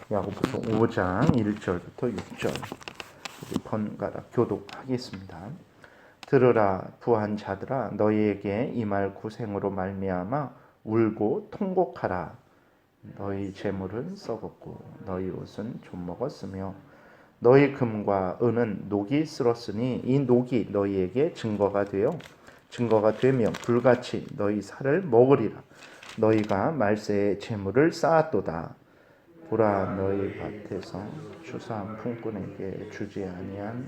야고보서 5장 1절부터 6절 우리 번갈아 교독하겠습니다. 들으라 부한 자들아, 너희에게 임할 고생으로 말미암아 울고 통곡하라. 너희 재물은 썩었고 너희 옷은 좀 먹었으며 너희 금과 은은 녹이 쓸었으니 이 녹이 너희에게 증거가 되며 불같이 너희 살을 먹으리라. 너희가 말세에 재물을 쌓았도다. 보라, 너희 밭에서 추수한 품꾼에게 주지 아니한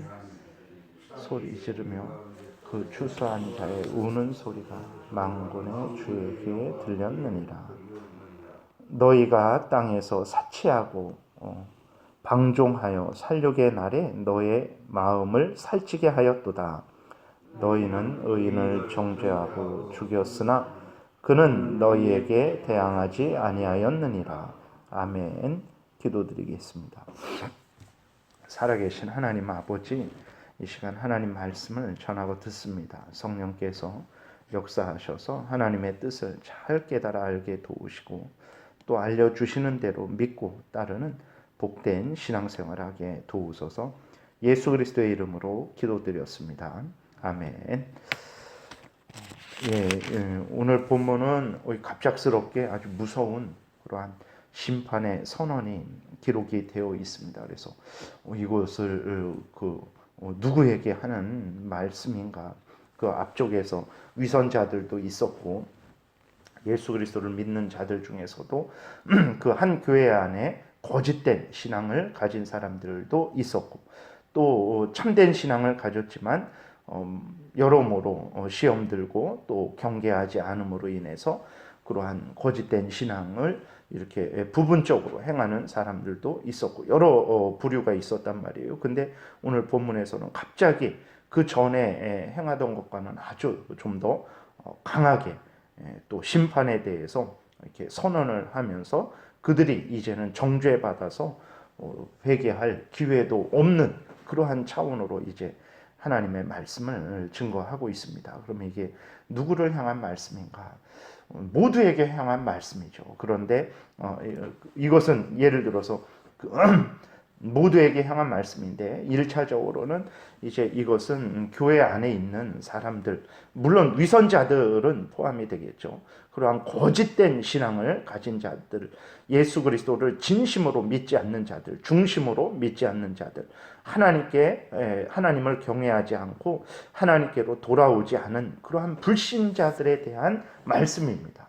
소리 지르며 그 추수한 자의 우는 소리가 만군의 주에게 들렸느니라. 너희가 땅에서 사치하고 방종하여 살육의 날에 너의 마음을 살찌게 하였도다. 너희는 의인을 정죄하고 죽였으나 그는 너희에게 대항하지 아니하였느니라. 아멘. 기도드리겠습니다. 살아계신 하나님 아버지, 이 시간 하나님 말씀을 전하고 듣습니다. 성령께서 역사하셔서 하나님의 뜻을 잘 깨달아 알게 도우시고 또 알려주시는 대로 믿고 따르는 복된 신앙생활하게 도우소서. 예수 그리스도의 이름으로 기도드렸습니다. 아멘. 오늘 본문은 갑작스럽게 아주 무서운 그러한 심판의 선언이 기록이 되어 있습니다. 그래서 이것을 누구에게 하는 말씀인가? 그 앞쪽에서 위선자들도 있었고 예수 그리스도를 믿는 자들 중에서도 그 한 교회 안에 거짓된 신앙을 가진 사람들도 있었고 또 참된 신앙을 가졌지만 여러모로 시험 들고 또 경계하지 않음으로 인해서 그러한 거짓된 신앙을 이렇게 부분적으로 행하는 사람들도 있었고 여러 부류가 있었단 말이에요. 근데 오늘 본문에서는 갑자기 그 전에 행하던 것과는 아주 좀 더 강하게 또 심판에 대해서 이렇게 선언을 하면서 그들이 이제는 정죄받아서 회개할 기회도 없는 그러한 차원으로 이제 하나님의 말씀을 증거하고 있습니다. 그러면 이게 누구를 향한 말씀인가? 모두에게 향한 말씀이죠. 그런데 이것은 예를 들어서 모두에게 향한 말씀인데 1차적으로는 이제 이것은 교회 안에 있는 사람들, 물론 위선자들은 포함이 되겠죠. 그러한 거짓된 신앙을 가진 자들, 예수 그리스도를 진심으로 믿지 않는 자들, 중심으로 믿지 않는 자들, 하나님을 경외하지 않고 하나님께로 돌아오지 않은 그러한 불신자들에 대한 말씀입니다.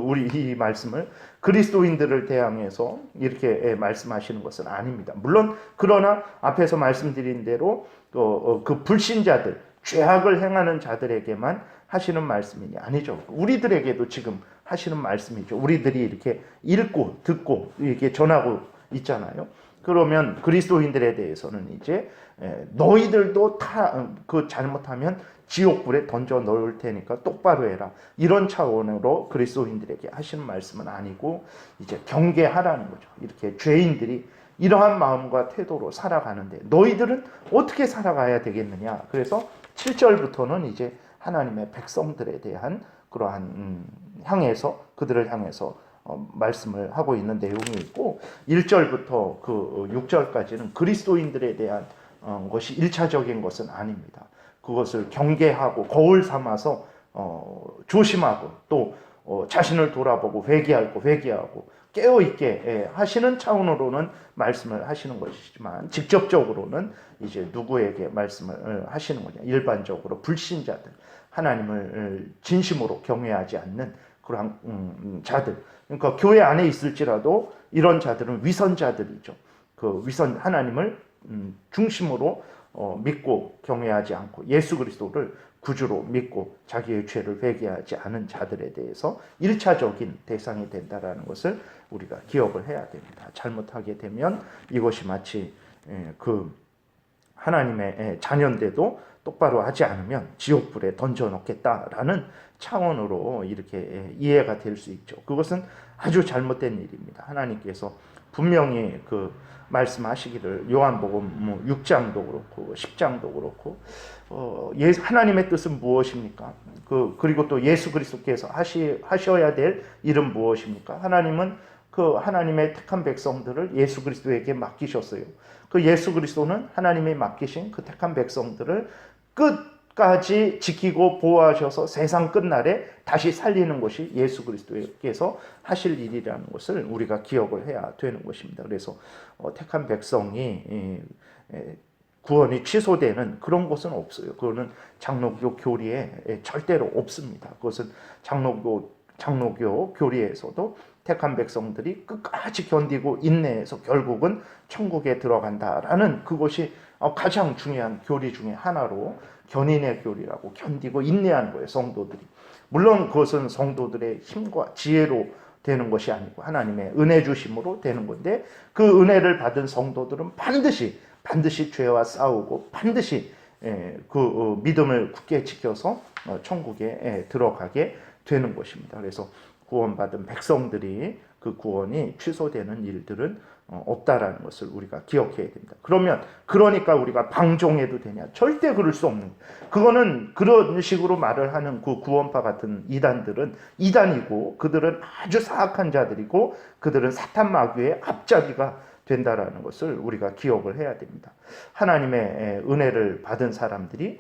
우리 이 말씀을 그리스도인들을 대항해서 이렇게 말씀하시는 것은 아닙니다. 물론 그러나 앞에서 말씀드린 대로 그 불신자들, 죄악을 행하는 자들에게만 하시는 말씀이 아니죠. 우리들에게도 지금 하시는 말씀이죠. 우리들이 이렇게 읽고 듣고 이렇게 전하고 있잖아요. 그러면 그리스도인들에 대해서는 이제 너희들도 그 잘못하면 지옥불에 던져 넣을 테니까 똑바로 해라. 이런 차원으로 그리스도인들에게 하시는 말씀은 아니고 이제 경계하라는 거죠. 이렇게 죄인들이 이러한 마음과 태도로 살아가는데 너희들은 어떻게 살아가야 되겠느냐. 그래서 7절부터는 이제 하나님의 백성들에 대한 그러한 그들을 향해서 말씀을 하고 있는 내용이 있고 1절부터 그 6절까지는 그리스도인들에 대한 것이 1차적인 것은 아닙니다. 그것을 경계하고 거울 삼아서 조심하고 또 자신을 돌아보고 회개하고 깨어있게 하시는 차원으로는 말씀을 하시는 것이지만 직접적으로는 이제 누구에게 말씀을 하시는 거냐. 일반적으로 불신자들, 하나님을 진심으로 경외하지 않는 그런 자들, 그러니까 교회 안에 있을지라도 이런 자들은 위선자들이죠. 하나님을 중심으로 믿고 경외하지 않고 예수 그리스도를 구주로 믿고 자기의 죄를 회개하지 않은 자들에 대해서 1차적인 대상이 된다라는 것을 우리가 기억을 해야 됩니다. 잘못하게 되면 이것이 마치 그 하나님의 자녀인데도 똑바로 하지 않으면 지옥불에 던져 넣겠다라는 차원으로 이렇게 이해가 될 수 있죠. 그것은 아주 잘못된 일입니다. 하나님께서 분명히 말씀하시기를 요한복음 6장도 그렇고 10장도 그렇고 하나님의 뜻은 무엇입니까? 그리고 또 예수 그리스도께서 하셔야 될 일은 무엇입니까? 하나님은 그 하나님의 택한 백성들을 예수 그리스도에게 맡기셨어요. 그 예수 그리스도는 하나님이 맡기신 그 택한 백성들을 끝까지 지키고 보호하셔서 세상 끝날에 다시 살리는 것이 예수 그리스도께서 하실 일이라는 것을 우리가 기억을 해야 되는 것입니다. 그래서 택한 백성이 구원이 취소되는 그런 것은 없어요. 그거는 장로교 교리에 절대로 없습니다. 그것은 장로교 교리에서도 택한 백성들이 끝까지 견디고 인내해서 결국은 천국에 들어간다라는 그것이 가장 중요한 교리 중에 하나로 견인의 교리라고 견디고 인내하는 거예요. 성도들이. 물론 그것은 성도들의 힘과 지혜로 되는 것이 아니고 하나님의 은혜 주심으로 되는 건데 그 은혜를 받은 성도들은 반드시 죄와 싸우고 반드시 그 믿음을 굳게 지켜서 천국에 들어가게 되는 것입니다. 그래서 구원받은 백성들이 그 구원이 취소되는 일들은 없다라는 것을 우리가 기억해야 됩니다. 그러니까 우리가 방종해도 되냐? 절대 그럴 수 없는. 그거는 그런 식으로 말을 하는 그 구원파 같은 이단들은 이단이고 그들은 아주 사악한 자들이고 그들은 사탄 마귀의 앞잡이가 된다라는 것을 우리가 기억을 해야 됩니다. 하나님의 은혜를 받은 사람들이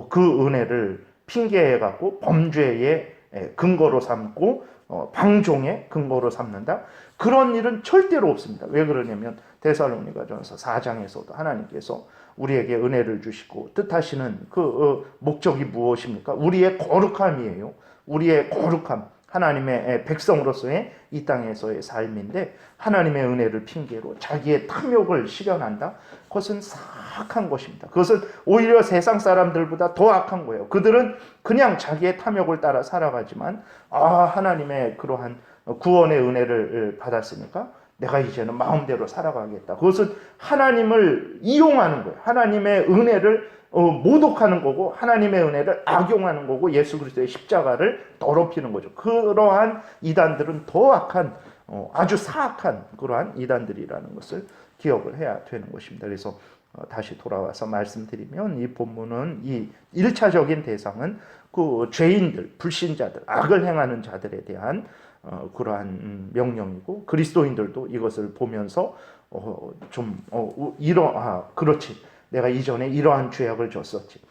그 은혜를 핑계해 갖고 범죄의 근거로 삼고 방종의 근거로 삼는다. 그런 일은 절대로 없습니다. 왜 그러냐면 데살로니가전서 4장에서도 하나님께서 우리에게 은혜를 주시고 뜻하시는 그 목적이 무엇입니까? 우리의 거룩함이에요. 우리의 거룩함. 하나님의 백성으로서의 이 땅에서의 삶인데 하나님의 은혜를 핑계로 자기의 탐욕을 실현한다. 그것은 사악한 것입니다. 그것은 오히려 세상 사람들보다 더 악한 거예요. 그들은 그냥 자기의 탐욕을 따라 살아가지만 하나님의 그러한 구원의 은혜를 받았으니까 내가 이제는 마음대로 살아가겠다. 그것은 하나님을 이용하는 거예요. 하나님의 은혜를 모독하는 거고 하나님의 은혜를 악용하는 거고 예수 그리스도의 십자가를 더럽히는 거죠. 그러한 이단들은 더 악한 아주 사악한 그러한 이단들이라는 것을 기억을 해야 되는 것입니다. 그래서 다시 돌아와서 말씀드리면 이 본문은 이 1차적인 대상은 그 죄인들, 불신자들, 악을 행하는 자들에 대한 그러한 명령이고 그리스도인들도 이것을 보면서 그렇지. 내가 이전에 이러한 죄악을 졌었지.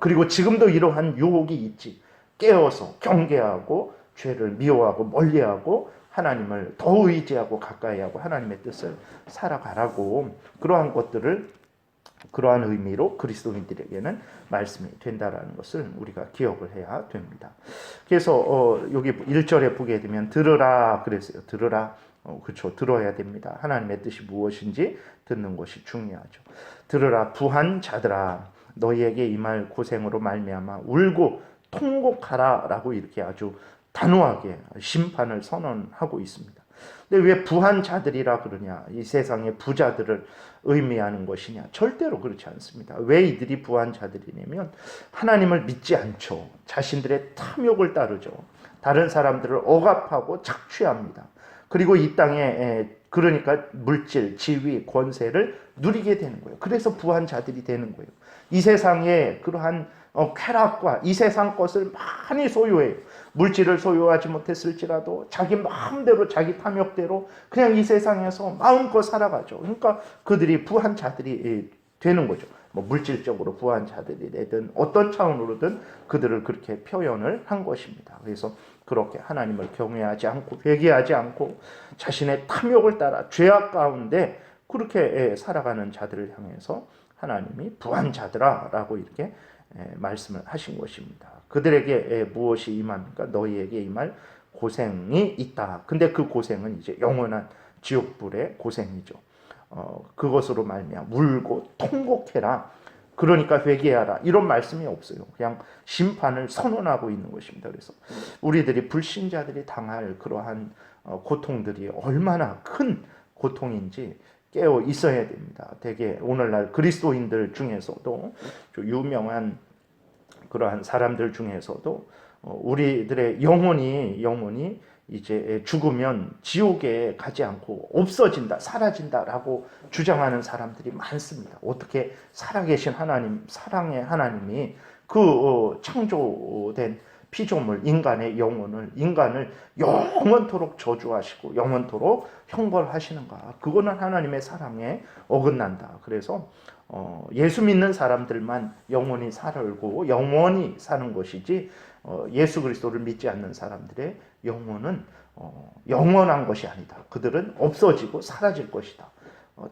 그리고 지금도 이러한 유혹이 있지. 깨어서 경계하고 죄를 미워하고 멀리하고 하나님을 더 의지하고 가까이하고 하나님의 뜻을 살아가라고 그러한 것들을 그러한 의미로 그리스도인들에게는 말씀이 된다라는 것을 우리가 기억을 해야 됩니다. 그래서 여기 1절에 보게 되면 들으라 그랬어요. 들으라. 그렇죠. 들어야 됩니다. 하나님의 뜻이 무엇인지 듣는 것이 중요하죠. 들으라 부한 자들아 너희에게 임할 고생으로 말미암아 울고 통곡하라라고 이렇게 아주 단호하게 심판을 선언하고 있습니다. 근데 왜 부한 자들이라 그러냐? 이 세상의 부자들을 의미하는 것이냐? 절대로 그렇지 않습니다. 왜 이들이 부한 자들이냐면 하나님을 믿지 않죠. 자신들의 탐욕을 따르죠. 다른 사람들을 억압하고 착취합니다. 그리고 이 땅에 그러니까 물질, 지위, 권세를 누리게 되는 거예요. 그래서 부한 자들이 되는 거예요. 이 세상에 그러한 쾌락과 이 세상 것을 많이 소유해요. 물질을 소유하지 못했을지라도 자기 마음대로 자기 탐욕대로 그냥 이 세상에서 마음껏 살아가죠. 그러니까 그들이 부한 자들이 되는 거죠. 뭐 물질적으로 부한 자들이 되든 어떤 차원으로든 그들을 그렇게 표현을 한 것입니다. 그래서 그렇게 하나님을 경외하지 않고 회개하지 않고 자신의 탐욕을 따라 죄악 가운데 그렇게 살아가는 자들을 향해서 하나님이 부한 자들아 라고 이렇게 말씀을 하신 것입니다. 그들에게 무엇이 임합니까? 너희에게 임할 고생이 있다. 근데 그 고생은 이제 영원한 지옥불의 고생이죠. 그것으로 말미암아 울고 통곡해라. 그러니까 회개하라. 이런 말씀이 없어요. 그냥 심판을 선언하고 있는 것입니다. 그래서 우리들이 불신자들이 당할 그러한 고통들이 얼마나 큰 고통인지 깨어 있어야 됩니다. 되게 오늘날 그리스도인들 중에서도 유명한 그러한 사람들 중에서도 우리들의 영혼이 이제 죽으면 지옥에 가지 않고 없어진다, 사라진다라고 주장하는 사람들이 많습니다. 어떻게 살아계신 하나님, 사랑의 하나님이 그 창조된 피조물 인간의 영혼을 인간을 영원토록 저주하시고 영원토록 형벌하시는가? 그거는 하나님의 사랑에 어긋난다. 그래서 예수 믿는 사람들만 영원히 살고 영원히 사는 것이지 예수 그리스도를 믿지 않는 사람들의 영혼은 영원한 것이 아니다. 그들은 없어지고 사라질 것이다.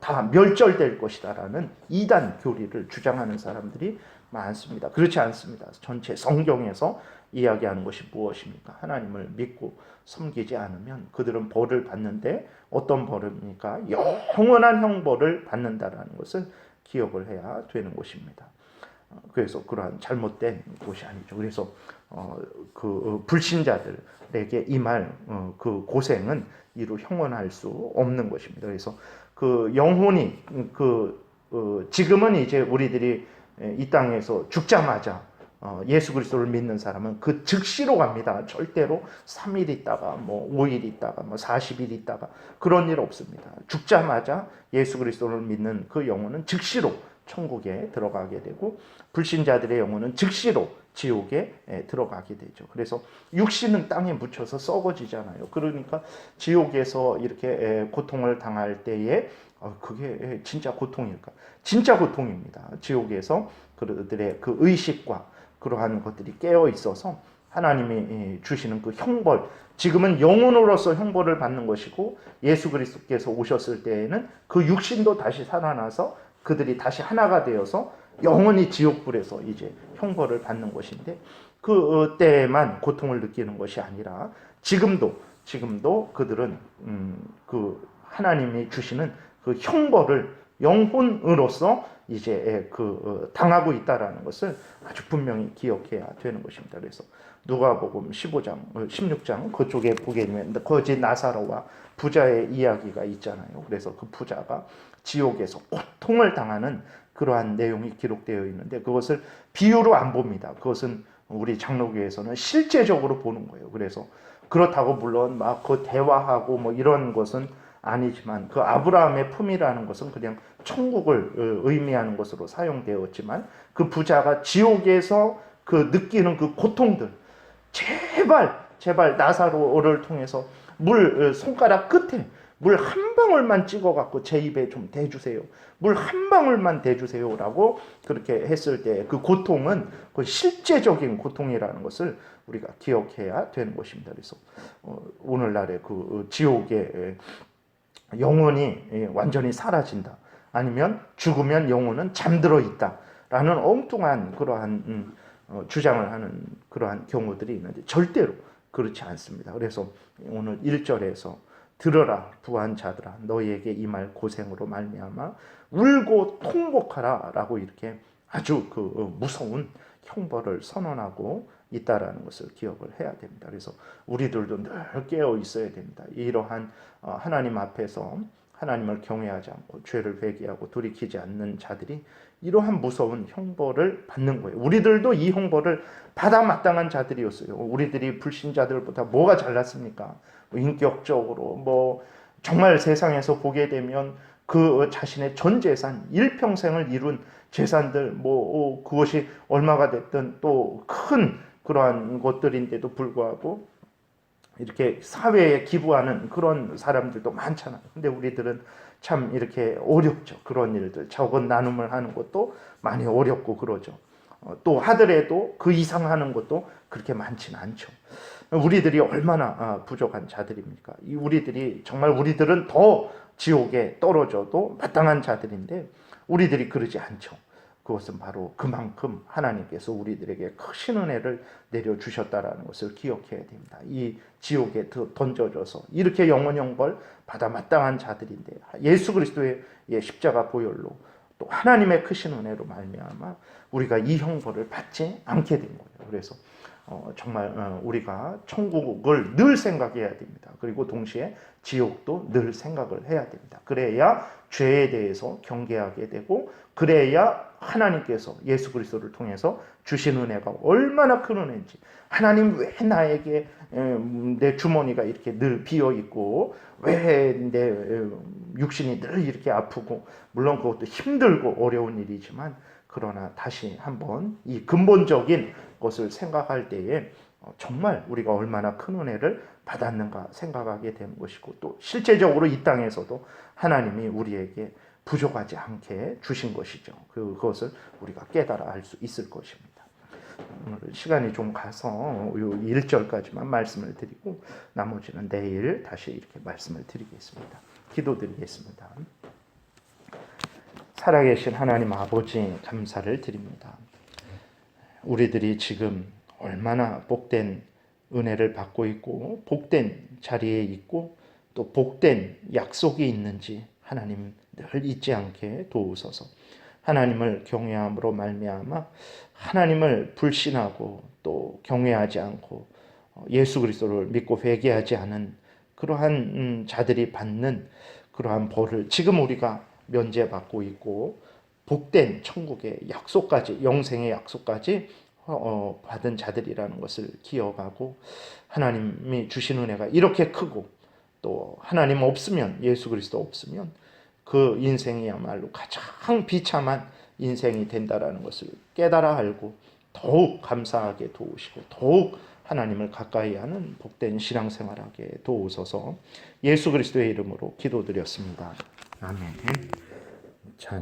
다 멸절될 것이다라는 이단 교리를 주장하는 사람들이 많습니다. 그렇지 않습니다. 전체 성경에서 이야기하는 것이 무엇입니까? 하나님을 믿고 섬기지 않으면 그들은 벌을 받는데 어떤 벌입니까? 영원한 형벌을 받는다라는 것을 기억을 해야 되는 것입니다. 그래서 그러한 잘못된 것이 아니죠. 그래서 불신자들에게 임할 그 고생은 이루 형언할 수 없는 것입니다. 그래서 그 영혼이 지금은 이제 우리들이 이 땅에서 죽자마자 예수 그리스도를 믿는 사람은 그 즉시로 갑니다. 절대로 3일 있다가 5일 있다가 40일 있다가 그런 일 없습니다. 죽자마자 예수 그리스도를 믿는 그 영혼은 즉시로 천국에 들어가게 되고 불신자들의 영혼은 즉시로 지옥에 들어가게 되죠. 그래서 육신은 땅에 묻혀서 썩어지잖아요. 그러니까 지옥에서 이렇게 고통을 당할 때에 그게 진짜 고통일까? 진짜 고통입니다. 지옥에서 그들의 그 의식과 그러한 것들이 깨어 있어서 하나님이 주시는 그 형벌, 지금은 영혼으로서 형벌을 받는 것이고 예수 그리스도께서 오셨을 때에는 그 육신도 다시 살아나서 그들이 다시 하나가 되어서 영원히 지옥불에서 이제 형벌을 받는 것인데 그 때만 고통을 느끼는 것이 아니라 지금도 그들은 그 하나님이 주시는 그 형벌을 영혼으로서 이제 당하고 있다라는 것을 아주 분명히 기억해야 되는 것입니다. 그래서 누가복음 15장, 16장 그쪽에 보게 되면 거지 나사로와 부자의 이야기가 있잖아요. 그래서 그 부자가 지옥에서 고통을 당하는 그러한 내용이 기록되어 있는데 그것을 비유로 안 봅니다. 그것은 우리 장로교에서는 실제적으로 보는 거예요. 그래서 그렇다고 물론 막 그 대화하고 이런 것은 아니지만 그 아브라함의 품이라는 것은 그냥 천국을 의미하는 것으로 사용되었지만 그 부자가 지옥에서 그 느끼는 그 고통들 제발 나사로를 통해서 손가락 끝에 물 한 방울만 찍어갖고 제 입에 좀 대주세요. 물 한 방울만 대주세요라고 그렇게 했을 때 그 고통은 그 실제적인 고통이라는 것을 우리가 기억해야 되는 것입니다. 그래서 오늘날의 그 지옥의 영혼이 완전히 사라진다. 아니면 죽으면 영혼은 잠들어 있다라는 엉뚱한 그러한 주장을 하는 그러한 경우들이 있는데 절대로 그렇지 않습니다. 그래서 오늘 1절에서 들어라 부한 자들아 너희에게 임할 고생으로 말미암아 울고 통곡하라라고 이렇게 아주 무서운 형벌을 선언하고 있다라는 것을 기억을 해야 됩니다. 그래서 우리들도 늘 깨어 있어야 됩니다. 이러한 하나님 앞에서 하나님을 경외하지 않고 죄를 회개하고 돌이키지 않는 자들이 이러한 무서운 형벌을 받는 거예요. 우리들도 이 형벌을 받아 마땅한 자들이었어요. 우리들이 불신자들보다 뭐가 잘났습니까? 인격적으로 정말 세상에서 보게 되면 그 자신의 전 재산, 일평생을 이룬 재산들 그것이 얼마가 됐든 또 큰 그러한 것들인데도 불구하고 이렇게 사회에 기부하는 그런 사람들도 많잖아요. 근데 우리들은 참 이렇게 어렵죠. 그런 일들, 적은 나눔을 하는 것도 많이 어렵고 그러죠. 또 하더라도 그 이상 하는 것도 그렇게 많지는 않죠. 우리들이 얼마나 부족한 자들입니까? 우리들은 더 지옥에 떨어져도 마땅한 자들인데 우리들이 그러지 않죠. 그것은 바로 그만큼 하나님께서 우리들에게 크신 은혜를 내려주셨다라는 것을 기억해야 됩니다. 이 지옥에 던져져서 이렇게 영원 형벌 받아 마땅한 자들인데 예수 그리스도의 십자가 보혈로 또 하나님의 크신 은혜로 말미암아 우리가 이 형벌을 받지 않게 된 거예요. 그래서 정말 우리가 천국을 늘 생각해야 됩니다. 그리고 동시에 지옥도 늘 생각을 해야 됩니다. 그래야 죄에 대해서 경계하게 되고 그래야 하나님께서 예수 그리스도를 통해서 주신 은혜가 얼마나 큰 은혜인지 하나님 왜 나에게 내 주머니가 이렇게 늘 비어 있고 왜 내 육신이 늘 이렇게 아프고 물론 그것도 힘들고 어려운 일이지만 그러나 다시 한번 이 근본적인 것을 생각할 때에 정말 우리가 얼마나 큰 은혜를 받았는가 생각하게 되는 것이고, 또 실제적으로 이 땅에서도 하나님이 우리에게 부족하지 않게 주신 것이죠. 그것을 우리가 깨달아 알 수 있을 것입니다. 오늘 시간이 좀 가서 1절까지만 말씀을 드리고 나머지는 내일 다시 이렇게 말씀을 드리겠습니다. 기도드리겠습니다. 살아계신 하나님 아버지, 감사를 드립니다. 우리들이 지금 얼마나 복된 은혜를 받고 있고 복된 자리에 있고 또 복된 약속이 있는지 하나님 늘 잊지 않게 도우소서. 하나님을 경외함으로 말미암아 하나님을 불신하고 또 경외하지 않고 예수 그리스도를 믿고 회개하지 않은 그러한 자들이 받는 그러한 벌을 지금 우리가 면제받고 있고 복된 천국의 약속까지, 영생의 약속까지 받은 자들이라는 것을 기억하고, 하나님이 주신 은혜가 이렇게 크고 또 하나님 없으면, 예수 그리스도 없으면 그 인생이야말로 가장 비참한 인생이 된다라는 것을 깨달아 알고 더욱 감사하게 도우시고 더욱 하나님을 가까이 하는 복된 신앙생활하게 도우소서. 예수 그리스도의 이름으로 기도드렸습니다. 아멘.